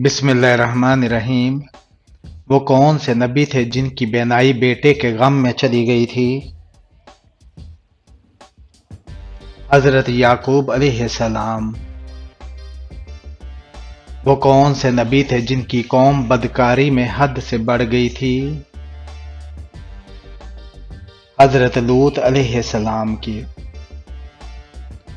بسم اللہ الرحمن الرحیم۔ وہ کون سے نبی تھے جن کی بینائی بیٹے کے غم میں چلی گئی تھی؟ حضرت یعقوب علیہ السلام۔ وہ کون سے نبی تھے جن کی قوم بدکاری میں حد سے بڑھ گئی تھی؟ حضرت لوط علیہ السلام کی۔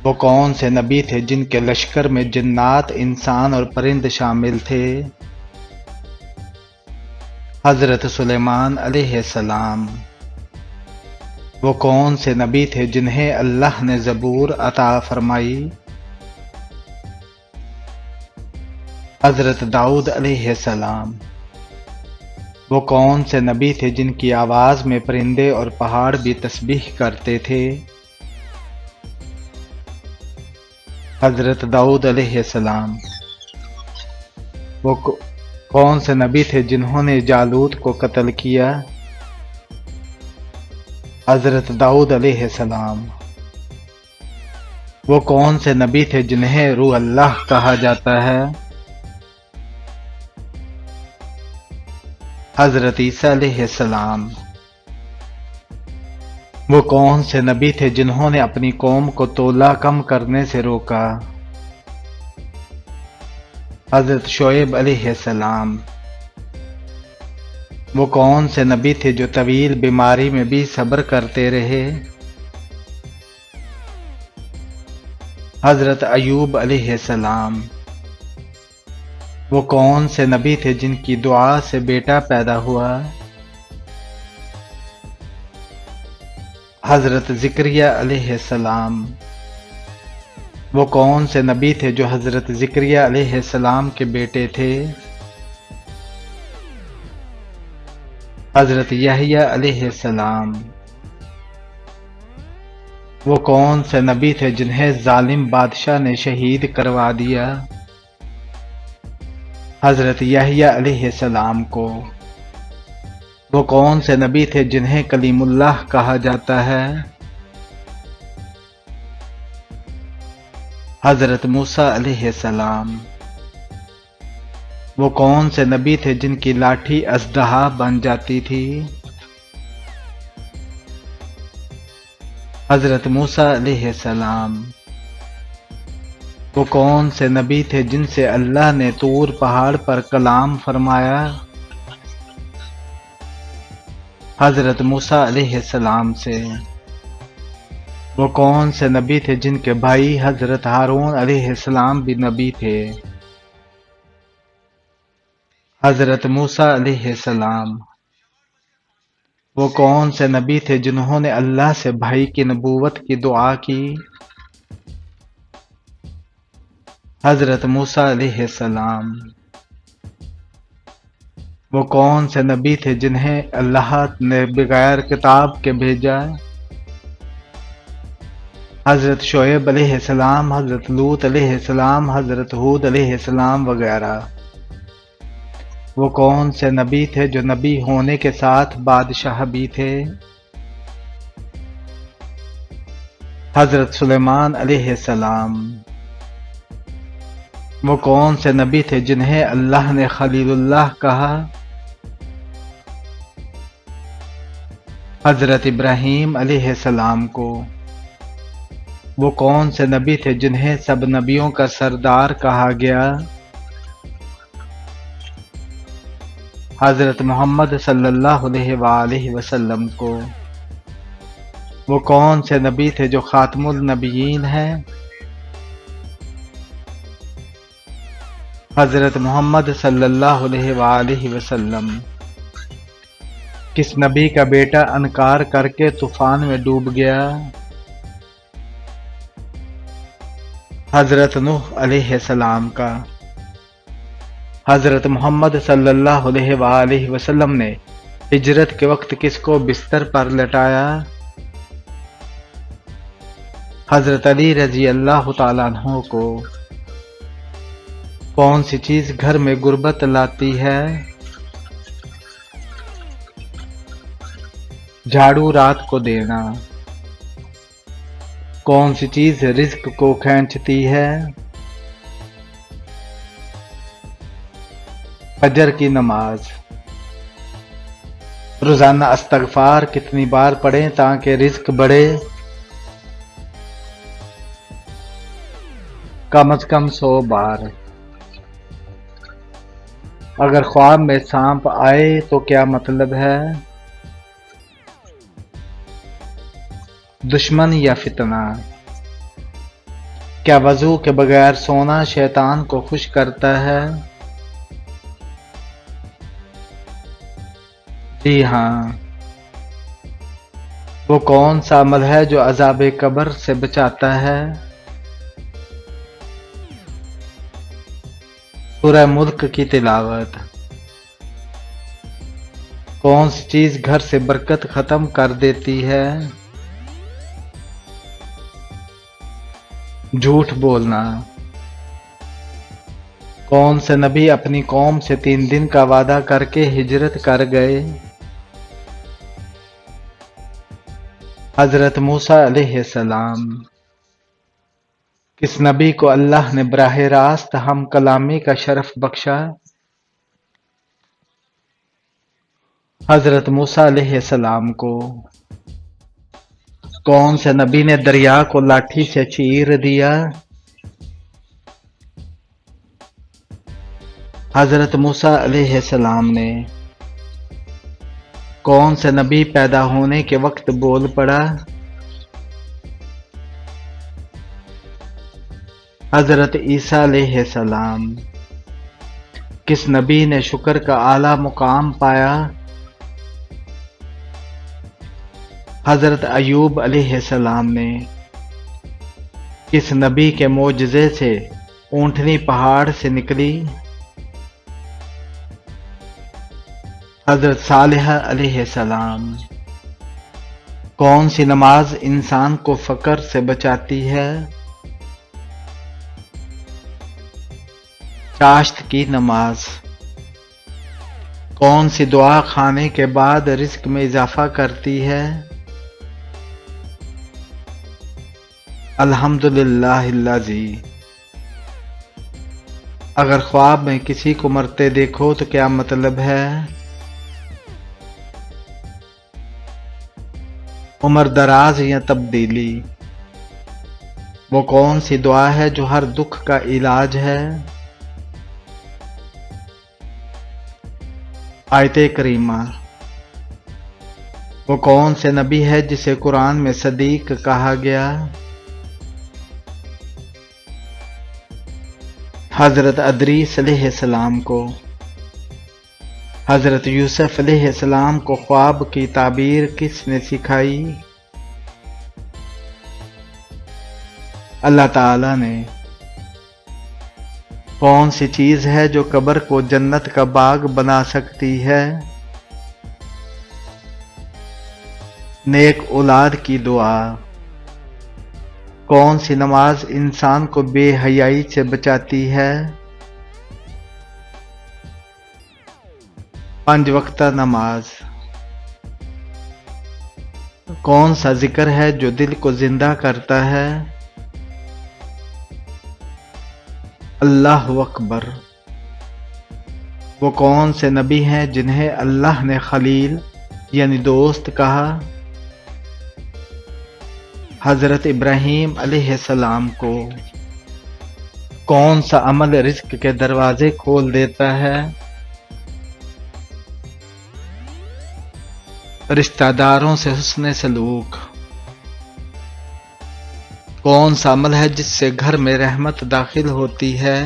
وہ کون سے نبی تھے جن کے لشکر میں جنات، انسان اور پرند شامل تھے؟ حضرت سلیمان علیہ السلام۔ وہ کون سے نبی تھے جنہیں اللہ نے زبور عطا فرمائی؟ حضرت داؤد علیہ السلام۔ وہ کون سے نبی تھے جن کی آواز میں پرندے اور پہاڑ بھی تسبیح کرتے تھے؟ حضرت داؤد علیہ السلام۔ وہ کون سے نبی تھے جنہوں نے جالوت کو قتل کیا؟ حضرت داؤد علیہ السلام۔ وہ کون سے نبی تھے جنہیں روح اللہ کہا جاتا ہے؟ حضرت عیسیٰ علیہ السلام۔ وہ کون سے نبی تھے جنہوں نے اپنی قوم کو تولہ کم کرنے سے روکا؟ حضرت شعیب علیہ السلام۔ وہ کون سے نبی تھے جو طویل بیماری میں بھی صبر کرتے رہے؟ حضرت ایوب علیہ السلام۔ وہ کون سے نبی تھے جن کی دعا سے بیٹا پیدا ہوا؟ حضرت زکریہ علیہ السلام۔ وہ کون سے نبی تھے جو حضرت زکریہ علیہ السلام کے بیٹے تھے؟ حضرت یحییٰ علیہ السلام۔ وہ کون سے نبی تھے جنہیں ظالم بادشاہ نے شہید کروا دیا؟ حضرت یحییٰ علیہ السلام کو۔ وہ کون سے نبی تھے جنہیں کلیم اللہ کہا جاتا ہے؟ حضرت موسیٰ علیہ السلام۔ وہ کون سے نبی تھے جن کی لاٹھی اژدہا بن جاتی تھی؟ حضرت موسیٰ علیہ السلام۔ وہ کون سے نبی تھے جن سے اللہ نے طور پہاڑ پر کلام فرمایا؟ حضرت موسیٰ علیہ السلام سے۔ وہ کون سے نبی تھے جن کے بھائی حضرت ہارون علیہ السلام بھی نبی تھے؟ حضرت موسیٰ علیہ السلام۔ وہ کون سے نبی تھے جنہوں نے اللہ سے بھائی کی نبوت کی دعا کی؟ حضرت موسیٰ علیہ السلام۔ وہ کون سے نبی تھے جنہیں اللہ نے بغیر کتاب کے بھیجا؟ حضرت شعیب علیہ السلام، حضرت لوط علیہ السلام، حضرت ہود علیہ السلام وغیرہ۔ وہ کون سے نبی تھے جو نبی ہونے کے ساتھ بادشاہ بھی تھے؟ حضرت سلیمان علیہ السلام۔ وہ کون سے نبی تھے جنہیں اللہ نے خلیل اللہ کہا؟ حضرت ابراہیم علیہ السلام کو۔ وہ کون سے نبی تھے جنہیں سب نبیوں کا سردار کہا گیا؟ حضرت محمد صلی اللہ علیہ وآلہ وسلم کو۔ وہ کون سے نبی تھے جو خاتم النبیین ہیں؟ حضرت محمد صلی اللہ علیہ وآلہ وسلم۔ کس نبی کا بیٹا انکار کر کے طوفان میں ڈوب گیا؟ حضرت نوح علیہ السلام کا۔ حضرت محمد صلی اللہ علیہ وآلہ وسلم نے ہجرت کے وقت کس کو بستر پر لٹایا؟ حضرت علی رضی اللہ تعالیٰ عنہ کو۔ کون سی چیز گھر میں غربت لاتی ہے؟ جھاڑو رات کو دینا۔ کون سی چیز رزق کو کھینچتی ہے؟ فجر کی نماز۔ روزانہ استغفار کتنی بار پڑھیں تاکہ رزق بڑھے؟ کم از کم 100 بار۔ اگر خواب میں سانپ آئے تو کیا مطلب ہے؟ دشمن یا فتنہ؟ کیا وضو کے بغیر سونا شیطان کو خوش کرتا ہے؟ جی ہاں۔ وہ کون سا عمل ہے جو عذاب قبر سے بچاتا ہے؟ سورہ ملک کی تلاوت۔ کون سی چیز گھر سے برکت ختم کر دیتی ہے؟ جھوٹ بولنا۔ کون سے نبی اپنی قوم سے 3 دن کا وعدہ کر کے ہجرت کر گئے؟ حضرت موسیٰ علیہ السلام۔ کس نبی کو اللہ نے براہ راست ہم کلامی کا شرف بخشا؟ حضرت موسیٰ علیہ السلام کو۔ کون سے نبی نے دریا کو لاٹھی سے چیر دیا؟ حضرت موسیٰ علیہ السلام نے۔ کون سے نبی پیدا ہونے کے وقت بول پڑا؟ حضرت عیسیٰ علیہ السلام۔ کس نبی نے شکر کا اعلیٰ مقام پایا؟ حضرت ایوب علیہ السلام نے۔ کس نبی کے معجزے سے اونٹنی پہاڑ سے نکلی؟ حضرت صالح علیہ السلام۔ کون سی نماز انسان کو فقر سے بچاتی ہے؟ چاشت کی نماز۔ کون سی دعا کھانے کے بعد رزق میں اضافہ کرتی ہے؟ الحمدللہ الذی۔ اگر خواب میں کسی کو مرتے دیکھو تو کیا مطلب ہے؟ عمر دراز یا تبدیلی؟ وہ کون سی دعا ہے جو ہر دکھ کا علاج ہے؟ آیت کریمہ۔ وہ کون سے نبی ہے جسے قرآن میں صدیق کہا گیا؟ حضرت ادریس علیہ السلام کو۔ حضرت یوسف علیہ السلام کو خواب کی تعبیر کس نے سکھائی؟ اللہ تعالی نے۔ کون سی چیز ہے جو قبر کو جنت کا باغ بنا سکتی ہے؟ نیک اولاد کی دعا۔ کون سی نماز انسان کو بے حیائی سے بچاتی ہے؟ 5 وقتہ نماز۔ کون سا ذکر ہے جو دل کو زندہ کرتا ہے؟ اللہ اکبر۔ وہ کون سے نبی ہیں جنہیں اللہ نے خلیل یعنی دوست کہا؟ حضرت ابراہیم علیہ السلام کو۔ کون سا عمل رزق کے دروازے کھول دیتا ہے؟ رشتہ داروں سے حسن سلوک۔ کون سا عمل ہے جس سے گھر میں رحمت داخل ہوتی ہے؟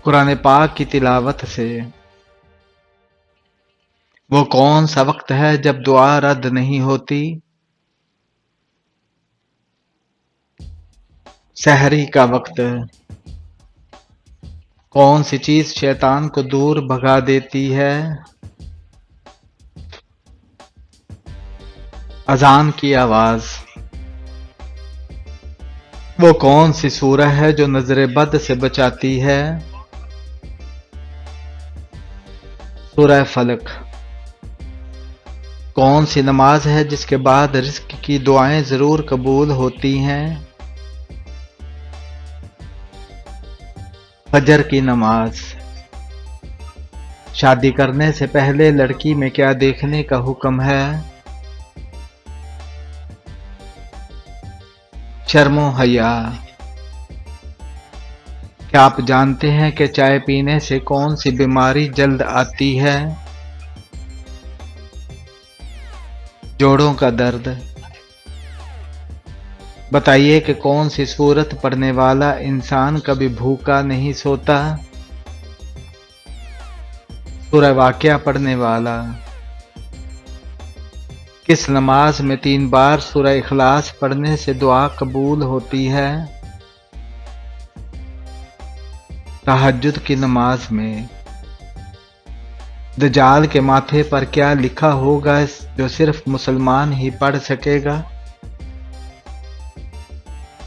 قرآن پاک کی تلاوت سے۔ وہ کون سا وقت ہے جب دعا رد نہیں ہوتی؟ سحری کا وقت۔ کون سی چیز شیطان کو دور بھگا دیتی ہے؟ اذان کی آواز۔ وہ کون سی سورہ ہے جو نظر بد سے بچاتی ہے؟ سورہ فلق۔ کون سی نماز ہے جس کے بعد رزق کی دعائیں ضرور قبول ہوتی ہیں؟ فجر کی نماز۔ شادی کرنے سے پہلے لڑکی میں کیا دیکھنے کا حکم ہے؟ شرم و حیا۔ کیا آپ جانتے ہیں کہ چائے پینے سے کون سی بیماری جلد آتی ہے؟ جوڑوں کا درد۔ بتائیے کہ کون سی سورت پڑھنے والا انسان کبھی بھوکا نہیں سوتا؟ سورہ واقعہ پڑھنے والا۔ کس نماز میں 3 بار سورہ اخلاص پڑھنے سے دعا قبول ہوتی ہے؟ تہجد کی نماز میں۔ دجال کے ماتھے پر کیا لکھا ہوگا جو صرف مسلمان ہی پڑھ سکے گا؟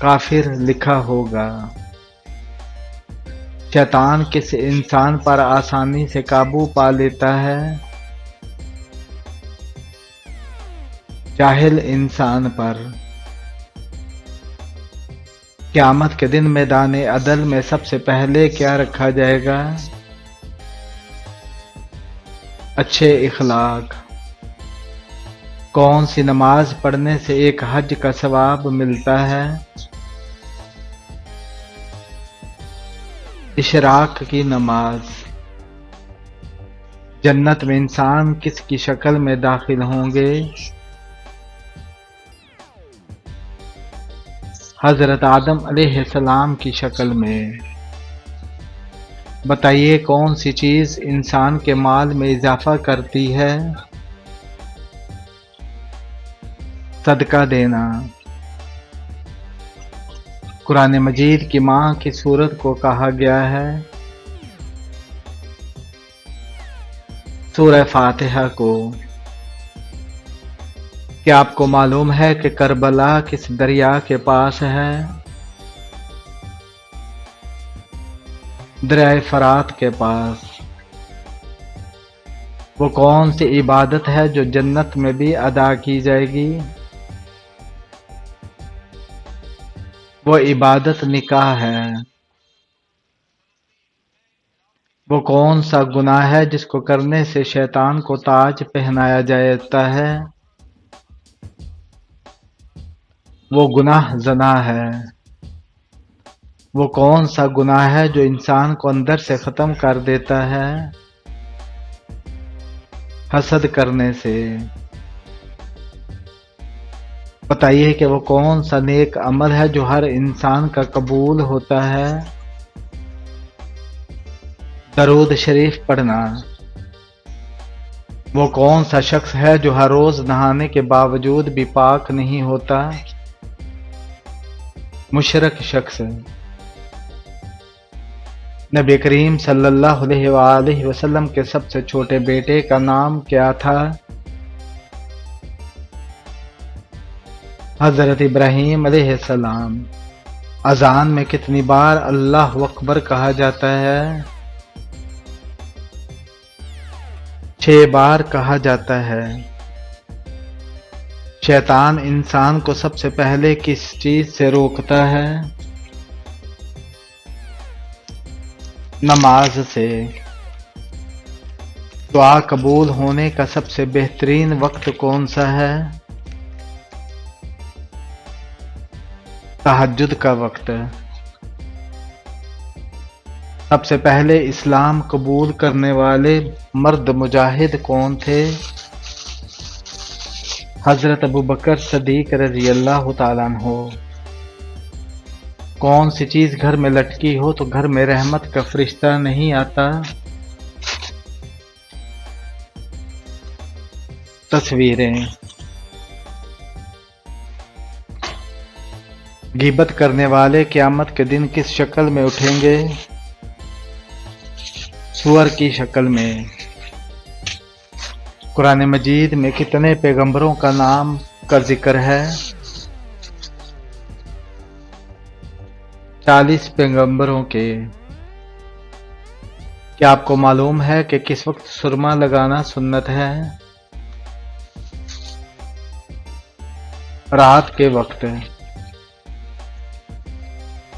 کافر لکھا ہوگا۔ شیطان کس انسان پر آسانی سے قابو پا لیتا ہے؟ جاہل انسان پر۔ قیامت کے دن میدان عدل میں سب سے پہلے کیا رکھا جائے گا؟ اچھے اخلاق۔ کون سی نماز پڑھنے سے ایک حج کا ثواب ملتا ہے؟ اشراق کی نماز۔ جنت میں انسان کس کی شکل میں داخل ہوں گے؟ حضرت آدم علیہ السلام کی شکل میں۔ بتائیے کون سی چیز انسان کے مال میں اضافہ کرتی ہے؟ صدقہ دینا۔ قرآن مجید کی ماں کی سورت کو کہا گیا ہے؟ سورہ فاتحہ کو۔ کیا آپ کو معلوم ہے کہ کربلا کس دریا کے پاس ہے؟ دریائے فرات کے پاس۔ وہ کون سی عبادت ہے جو جنت میں بھی ادا کی جائے گی؟ وہ عبادت نکاح ہے۔ وہ کون سا گناہ ہے جس کو کرنے سے شیطان کو تاج پہنایا جاتا ہے؟ وہ گناہ زنا ہے۔ وہ کون سا گناہ ہے جو انسان کو اندر سے ختم کر دیتا ہے؟ حسد کرنے سے۔ بتائیے کہ وہ کون سا نیک عمل ہے جو ہر انسان کا قبول ہوتا ہے؟ درود شریف پڑھنا۔ وہ کون سا شخص ہے جو ہر روز نہانے کے باوجود بھی پاک نہیں ہوتا؟ مشرک شخص۔ نبی کریم صلی اللہ علیہ وآلہ وسلم کے سب سے چھوٹے بیٹے کا نام کیا تھا؟ حضرت ابراہیم علیہ السلام۔ اذان میں کتنی بار اللہ اکبر کہا جاتا ہے؟ 6 بار کہا جاتا ہے۔ شیطان انسان کو سب سے پہلے کس چیز سے روکتا ہے؟ نماز سے۔ دعا قبول ہونے کا سب سے بہترین وقت کون سا ہے؟ تہجد کا وقت۔ سب سے پہلے اسلام قبول کرنے والے مرد مجاہد کون تھے؟ حضرت ابوبکر صدیق رضی اللہ تعالیٰ عنہ۔ کون سی چیز گھر میں لٹکی ہو تو گھر میں رحمت کا فرشتہ نہیں آتا؟ تصویریں۔ غیبت کرنے والے قیامت کے دن کس شکل میں اٹھیں گے؟ سور کی شکل میں۔ قرآن مجید میں کتنے پیغمبروں کا نام کا ذکر ہے؟ 40 پیغمبروں کے۔ کیا آپ کو معلوم ہے کہ کس وقت سرما لگانا سنت ہے؟ رات کے وقت۔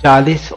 40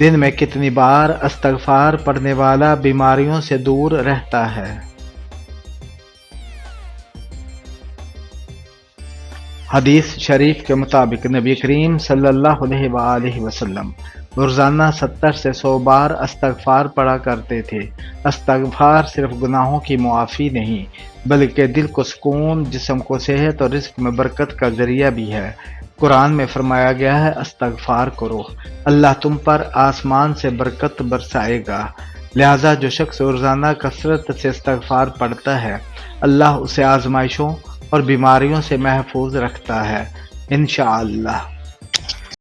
دن میں کتنی بار استغفار پڑھنے والا بیماریوں سے دور رہتا ہے؟ حدیث شریف کے مطابق نبی کریم صلی اللہ علیہ وآلہ وسلم روزانہ 70 سے 100 بار استغفار پڑھا کرتے تھے۔ استغفار صرف گناہوں کی معافی نہیں بلکہ دل کو سکون، جسم کو صحت اور رزق میں برکت کا ذریعہ بھی ہے۔ قرآن میں فرمایا گیا ہے استغفار کرو، اللہ تم پر آسمان سے برکت برسائے گا۔ لہذا جو شخص روزانہ کثرت سے استغفار پڑھتا ہے اللہ اسے آزمائشوں اور بیماریوں سے محفوظ رکھتا ہے انشاءاللہ۔